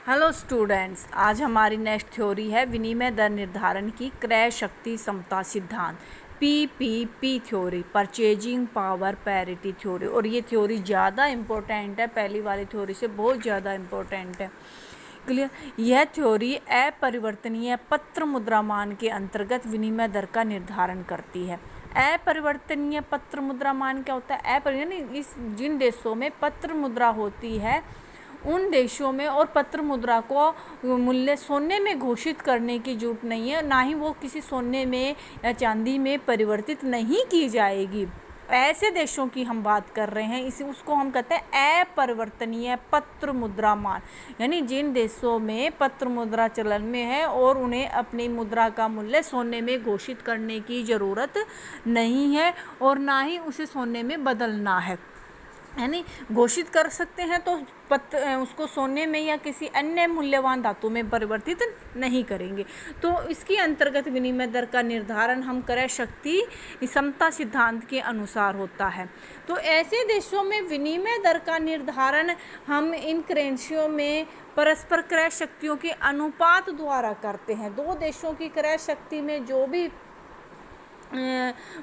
Hello students, आज हमारी next theory है विनिमय दर निर्धारण की क्रय शक्ति समता सिद्धांत PPP theory, purchasing power parity theory. और ये थ्योरी ज़्यादा इम्पोर्टेंट है, पहली वाली थ्योरी से बहुत ज़्यादा इम्पोर्टेंट है। क्लियर। यह थ्योरी अपरिवर्तनीय पत्र मुद्रामान के अंतर्गत विनिमय दर का निर्धारण करती है। अपरिवर्तनीय पत्र मुद्रामान क्या होता है? इस जिन देशों में पत्र मुद्रा होती है उन देशों में और पत्र मुद्रा को मूल्य सोने में घोषित करने की जरूरत नहीं है, ना ही वो किसी सोने में या चांदी में परिवर्तित नहीं की जाएगी। ऐसे देशों की हम बात कर रहे हैं, इसी उसको हम कहते हैं अपरिवर्तनीय पत्र मुद्रा मान। यानी जिन देशों में पत्र मुद्रा चलन में है और उन्हें अपनी मुद्रा का मूल्य सोने में घोषित करने की ज़रूरत नहीं है और ना ही उसे सोने में बदलना है। यानी घोषित कर सकते हैं तो उसको सोने में या किसी अन्य मूल्यवान धातु में परिवर्तित नहीं करेंगे। तो इसके अंतर्गत विनिमय दर का निर्धारण हम क्रय शक्ति समता सिद्धांत के अनुसार होता है। तो ऐसे देशों में विनिमय दर का निर्धारण हम इन करेंसियों में परस्पर क्रय शक्तियों के अनुपात द्वारा करते हैं। दो देशों की क्रय शक्ति में जो भी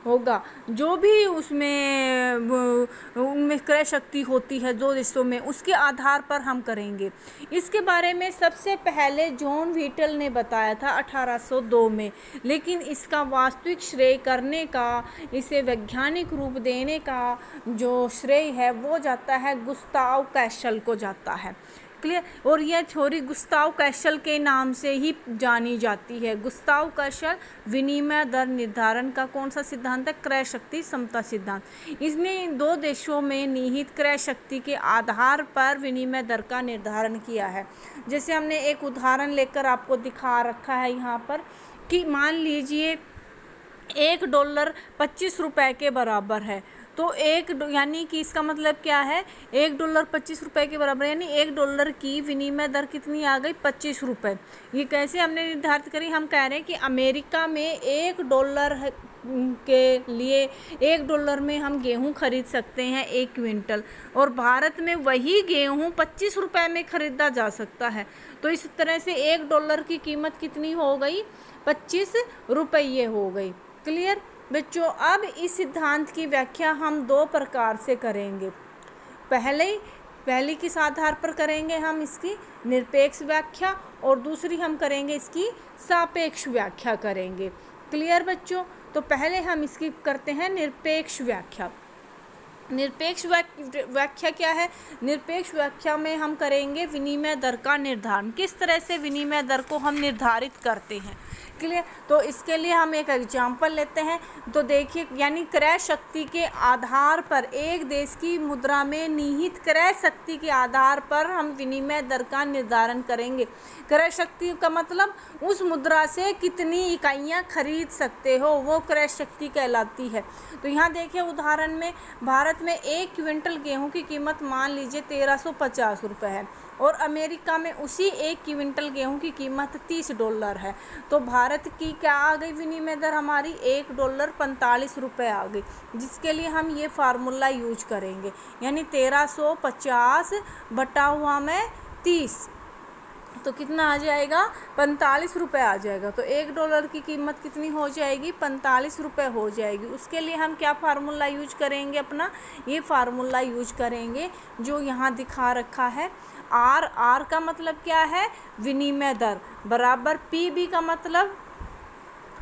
होगा, जो भी उसमें उनमें क्रय शक्ति होती है दो देशों में, उसके आधार पर हम करेंगे। इसके बारे में सबसे पहले जॉन व्हीटल ने बताया था 1802 में, लेकिन इसका वास्तविक श्रेय करने का, इसे वैज्ञानिक रूप देने का जो श्रेय है वो जाता है गुस्ताव कैसल को जाता है। क्लियर। और यह थ्योरी गुस्ताव कैसल के नाम से ही जानी जाती है। गुस्ताव कैसल विनिमय दर निर्धारण का कौन सा सिद्धांत है? क्रय शक्ति समता सिद्धांत। इसने दो देशों में निहित क्रय शक्ति के आधार पर विनिमय दर का निर्धारण किया है। जैसे हमने एक उदाहरण लेकर आपको दिखा रखा है यहाँ पर कि मान लीजिए $1 25 रुपये के बराबर है। तो यानी कि इसका मतलब क्या है? $1 25 रुपये के बराबर, यानी $1 की विनिमय दर कितनी आ गई? 25 रुपये। ये कैसे हमने निर्धारित करी? हम कह रहे हैं कि अमेरिका में $1 के लिए $1 में हम गेहूं खरीद सकते हैं 1 क्विंटल, और भारत में वही गेहूं 25 रुपये में खरीदा जा सकता है। तो इस तरह से $1 की कीमत कितनी हो गई? 25 रुपये हो गई। क्लियर बच्चों। अब इस सिद्धांत की व्याख्या हम दो प्रकार से करेंगे। पहले किस आधार पर करेंगे? हम इसकी निरपेक्ष व्याख्या, और दूसरी हम करेंगे इसकी सापेक्ष व्याख्या करेंगे। क्लियर बच्चों। तो पहले हम इसकी करते हैं निरपेक्ष व्याख्या। निरपेक्ष व्याख्या क्या है? निरपेक्ष व्याख्या में हम करेंगे विनिमय दर का निर्धारण। किस तरह से विनिमय दर को हम निर्धारित करते हैं? क्लियर। तो इसके लिए हम एक एग्जाम्पल लेते हैं। तो देखिए, यानी क्रय शक्ति के आधार पर, एक देश की मुद्रा में निहित क्रय शक्ति के आधार पर हम विनिमय दर का निर्धारण करेंगे। क्रय शक्ति का मतलब उस मुद्रा से कितनी इकाइयाँ खरीद सकते हो, वो क्रय शक्ति कहलाती है। तो यहाँ देखिए उदाहरण में भारत में 1 क्विंटल गेहूं की कीमत मान लीजिए $1350 है, और अमेरिका में उसी 1 क्विंटल गेहूं की कीमत $30 है। तो भारत की क्या आ गई विनिमय दर? हमारी $1 45 रुपये आ गई, जिसके लिए हम ये फार्मूला यूज करेंगे। यानी 1350 बटा हुआ में 30, तो कितना आ जाएगा? 45 रुपये आ जाएगा। तो $1 की कीमत कितनी हो जाएगी? 45 रुपये हो जाएगी। उसके लिए हम क्या फार्मूला यूज करेंगे? अपना ये फार्मूला यूज करेंगे जो यहाँ दिखा रखा है। आर का मतलब क्या है? विनिमय दर, बराबर PB का मतलब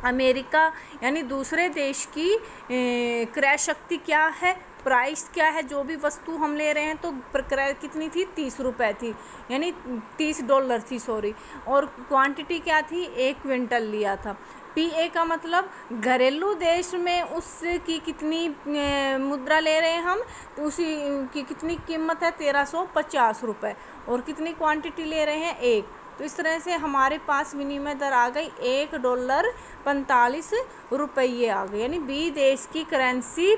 अमेरिका, यानी दूसरे देश की क्रय शक्ति क्या है? प्राइस क्या है? जो भी वस्तु हम ले रहे हैं, तो क्रय कितनी थी? 30 रुपये थी, यानी $30 थी, सॉरी। और क्वांटिटी क्या थी? 1 क्विंटल लिया था। PA का मतलब घरेलू देश में उसकी कितनी मुद्रा ले रहे हैं हम, तो उसी की कितनी कीमत है? 1350 रुपये। और कितनी क्वांटिटी ले रहे हैं? 1। तो इस तरह से हमारे पास विनिमय दर आ गई $1 45 रुपये आ गई। यानी B देश की करेंसी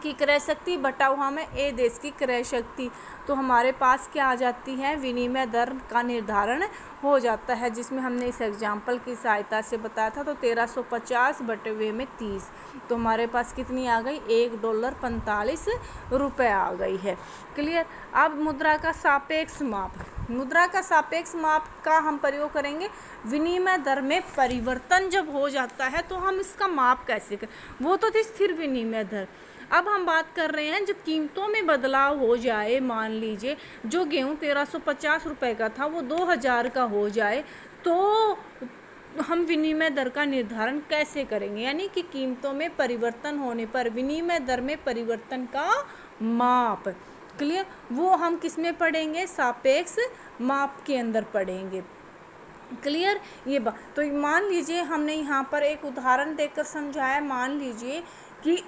की क्रय शक्ति बटा हुआ में ए देश की क्रय शक्ति। तो हमारे पास क्या आ जाती है, विनिमय दर का निर्धारण हो जाता है, जिसमें हमने इस एग्जाम्पल की सहायता से बताया था। तो 1350 बटे हुए में 30, तो हमारे पास कितनी आ गई, $1.45 आ गई है। क्लियर। अब मुद्रा का सापेक्ष माप, मुद्रा का सापेक्ष माप का हम प्रयोग करेंगे। विनिमय दर में परिवर्तन जब हो जाता है तो हम इसका माप कैसे करें, वो तो थी स्थिर विनिमय दर। अब हम बात कर रहे हैं जब कीमतों में बदलाव हो जाए, मान लीजिए जो गेहूँ 1350 रुपये का था वो 2000 का हो जाए, तो हम विनिमय दर का निर्धारण कैसे करेंगे, यानी कि कीमतों में परिवर्तन होने पर विनिमय दर में परिवर्तन का माप। क्लियर। वो हम किस में पढ़ेंगे, सापेक्ष माप के अंदर पढ़ेंगे। क्लियर ये बात। तो मान लीजिए हमने यहाँ पर एक उदाहरण देकर समझाया। मान लीजिए कि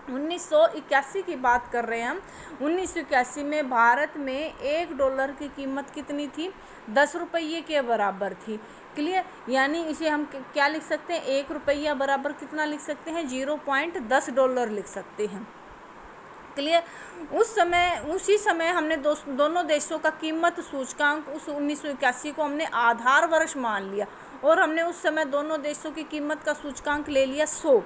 1981 की बात कर रहे हैं हम। 1981 में भारत में $1 की कीमत कितनी थी, 10 रुपये के बराबर थी। क्लियर। यानी इसे हम क्या लिख सकते हैं, 1 रुपया बराबर कितना लिख सकते हैं, $0.10 लिख सकते हैं। क्लियर। उसी समय हमने दोनों देशों का कीमत सूचकांक उस 1981 को हमने आधार वर्ष मान लिया, और हमने उस समय दोनों देशों की कीमत का सूचकांक ले लिया 100।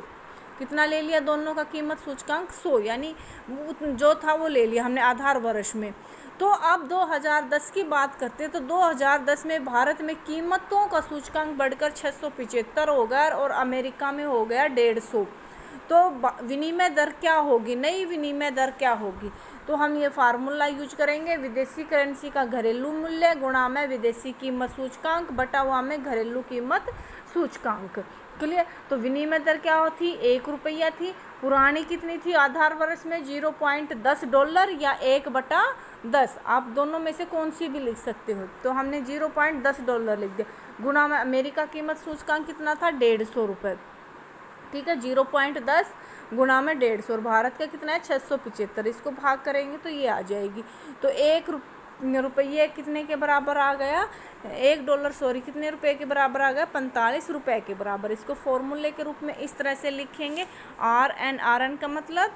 कितना ले लिया, दोनों का कीमत सूचकांक 100, यानी जो था वो ले लिया हमने आधार वर्ष में। तो अब 2010 की बात करते हैं, तो 2010 में भारत में कीमतों का सूचकांक बढ़कर 675 हो गया और अमेरिका में हो गया 150। तो विनिमय दर क्या होगी, नई विनिमय दर क्या होगी, तो हम ये फार्मूला यूज करेंगे, विदेशी करेंसी का घरेलू मूल्य गुणा में विदेशी कीमत सूचकांक बटा हुआ में घरेलू कीमत सूचकांक। क्लियर। तो विनिमय दर क्या होती, 1 रुपया थी, पुरानी कितनी थी आधार वर्ष में, $0.10 या 1/10, आप दोनों में से कौन सी भी लिख सकते हो। तो हमने $0.10 लिख दिया, गुणा में अमेरिका कीमत सूचकांक कितना था, $150। ठीक है, 0.10 गुणा में 150, और भारत का कितना है 675, इसको भाग करेंगे तो ये आ जाएगी। तो $1 कितने के बराबर आ गया, $1 कितने रुपए के बराबर आ गया, 45 रुपए के बराबर। इसको फॉर्मूले के रूप में इस तरह से लिखेंगे, RN का मतलब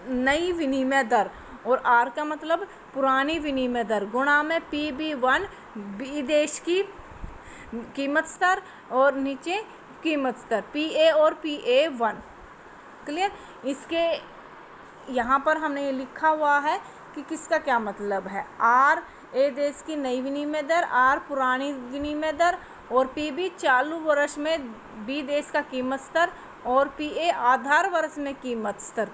नई विनिमय दर और R का मतलब पुरानी विनिमय दर, गुणा में PB1 विदेश की कीमत स्तर और नीचे कीमत स्तर PA और PA1। क्लियर। इसके यहाँ पर हमने ये लिखा हुआ है कि किसका क्या मतलब है, R ए देश की नई विनिमय दर, R पुरानी विनिमय दर, और PB चालू वर्ष में B देश का कीमत स्तर, और PA आधार वर्ष में कीमत स्तर।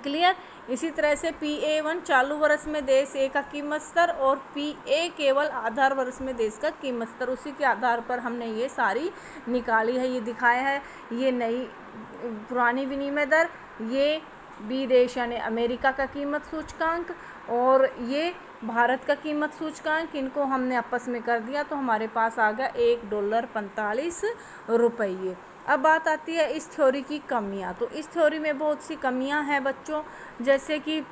क्लियर। इसी तरह से PA1 चालू वर्ष में देश ए का कीमत स्तर, और PA केवल आधार वर्ष में देश का कीमत स्तर। उसी के आधार पर हमने ये सारी निकाली है, ये दिखाया है, ये नई पुरानी विनिमय दर, ये बी देश यानी अमेरिका का कीमत सूचकांक, और ये भारत का कीमत सूचकांक, इनको हमने आपस में कर दिया तो हमारे पास आ गया $1.45। अब बात आती है इस थ्योरी की कमियां। तो इस थ्योरी में बहुत सी कमियां हैं बच्चों, जैसे कि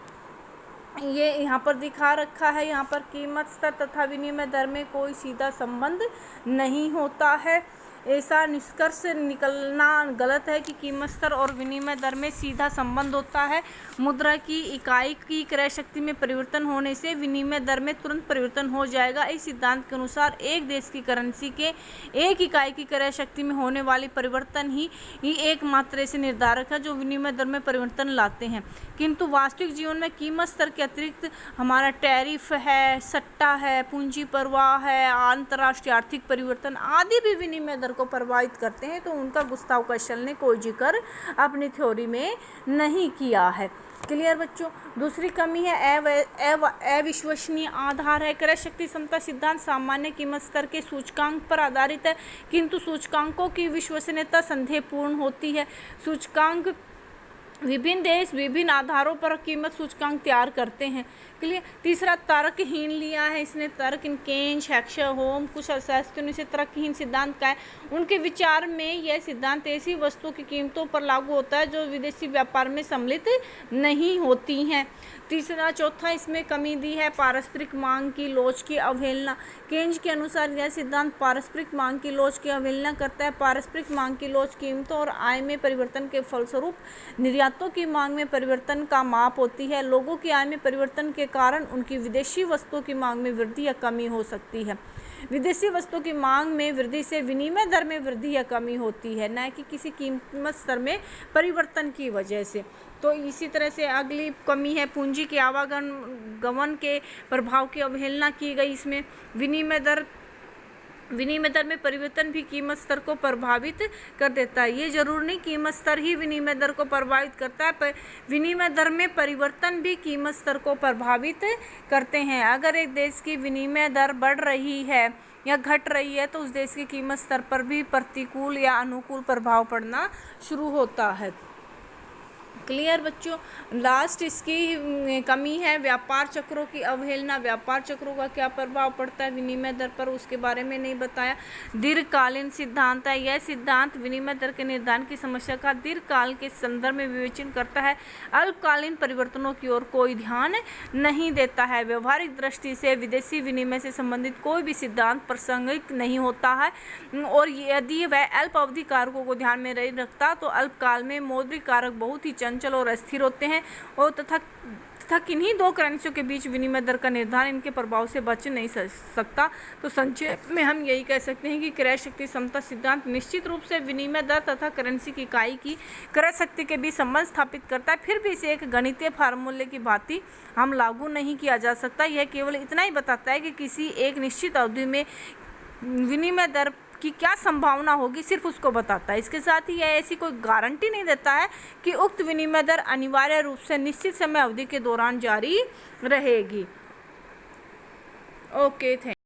ये यहाँ पर दिखा रखा है, यहाँ पर कीमत स्तर तथा विनिमय दर में कोई सीधा संबंध नहीं होता है। ऐसा निष्कर्ष निकलना गलत है कि कीमत स्तर और विनिमय दर में सीधा संबंध होता है। मुद्रा की इकाई की क्रय शक्ति में परिवर्तन होने से विनिमय दर में तुरंत परिवर्तन हो जाएगा। इस सिद्धांत के अनुसार एक देश की करेंसी के एक इकाई की क्रय शक्ति में होने वाली परिवर्तन ही एक मात्रा से निर्धारक है जो विनिमय दर में परिवर्तन लाते हैं। किंतु वास्तविक जीवन में कीमत स्तर के अतिरिक्त हमारा टैरिफ है, सट्टा है, पूंजी प्रवाह है, अंतर्राष्ट्रीय आर्थिक परिवर्तन आदि भी विनिमय दर को प्रभावित करते हैं। तो उनका गुस्ताव कौशल ने कोई जिक्र अपनी थ्योरी में नहीं किया है। क्लियर बच्चों। दूसरी कमी है अविश्वसनीय आधार है। क्रय शक्ति समता सिद्धांत सामान्य कीमत स्तर के सूचकांक पर आधारित है, किंतु सूचकांकों की विश्वसनीयता संदेहपूर्ण होती है। सूचकांक विभिन्न देश विभिन्न आधारों पर कीमत सूचकांक तैयार करते हैं। क्लियर। तीसरा तर्कहीन लिया है इसने, तर्कहीन केन्स, हेक्सर, होम, कुछ अर्थशास्त्रियों ने इसे तर्कहीन सिद्धांत का है। उनके विचार में यह सिद्धांत ऐसी वस्तुओं की कीमतों पर लागू होता है जो विदेशी व्यापार में सम्मिलित नहीं होती हैं। चौथा इसमें कमी दी है पारस्परिक मांग की लोच की अवहेलना। केन्स के अनुसार यह सिद्धांत पारस्परिक मांग की लोच की अवहेलना करता है। पारस्परिक मांग की लोच कीमतों और आय में परिवर्तन के फलस्वरूप निर्यातों की मांग में परिवर्तन का माप होती है। लोगों की आय में परिवर्तन के कारण उनकी विदेशी वस्तुओं की मांग में वृद्धि या कमी हो सकती है। विदेशी वस्तुओं की मांग में वृद्धि से विनिमय दर में वृद्धि या कमी होती है, न कि किसी कीमत स्तर में परिवर्तन की वजह से। तो इसी तरह से अगली कमी है पूंजी के आवागमन के प्रभाव की अवहेलना की गई। इसमें विनिमय दर में परिवर्तन भी कीमत स्तर को प्रभावित कर देता है। ये जरूर नहीं कीमत स्तर ही विनिमय दर को प्रभावित करता है, पर विनिमय दर में परिवर्तन भी कीमत स्तर को प्रभावित करते हैं। अगर एक देश की विनिमय दर बढ़ रही है या घट रही है तो उस देश की कीमत स्तर पर भी प्रतिकूल या अनुकूल प्रभाव पड़ना शुरू होता है। क्लियर बच्चों। लास्ट इसकी कमी है व्यापार चक्रों की अवहेलना। व्यापार चक्रों का क्या प्रभाव पड़ता है विनिमय दर पर, उसके बारे में नहीं बताया। दीर्घकालीन सिद्धांत है, यह सिद्धांत विनिमय दर के निर्धारण की समस्या का दीर्घकाल के संदर्भ में विवेचन करता है, अल्पकालीन परिवर्तनों की ओर कोई ध्यान नहीं देता है। व्यवहारिक दृष्टि से विदेशी विनिमय से संबंधित कोई भी सिद्धांत प्रासंगिक नहीं होता है, और यदि वह अल्प अवधि कारकों को ध्यान में नहीं रखता तो अल्पकाल में मौद्रिक कारक बहुत ही चंचल और अस्थिर होते हैं, और तथा किन्हीं दो करेंसियों के बीच विनिमय दर का निर्धारण इनके प्रभाव से बच नहीं सकता। तो संक्षेप में हम यही कह सकते हैं कि क्रय शक्ति समता सिद्धांत निश्चित रूप से विनिमय दर तथा करेंसी की इकाई की क्रय शक्ति के बीच संबंध स्थापित करता है, फिर भी इसे एक गणितीय फार्मूले की भांति हम लागू नहीं किया जा सकता। यह केवल इतना ही बताता है कि किसी एक निश्चित अवधि में विनिमय दर की क्या संभावना होगी, सिर्फ उसको बताता है। इसके साथ ही यह ऐसी कोई गारंटी नहीं देता है कि उक्त विनिमय दर अनिवार्य रूप से निश्चित समय अवधि के दौरान जारी रहेगी। Okay, thank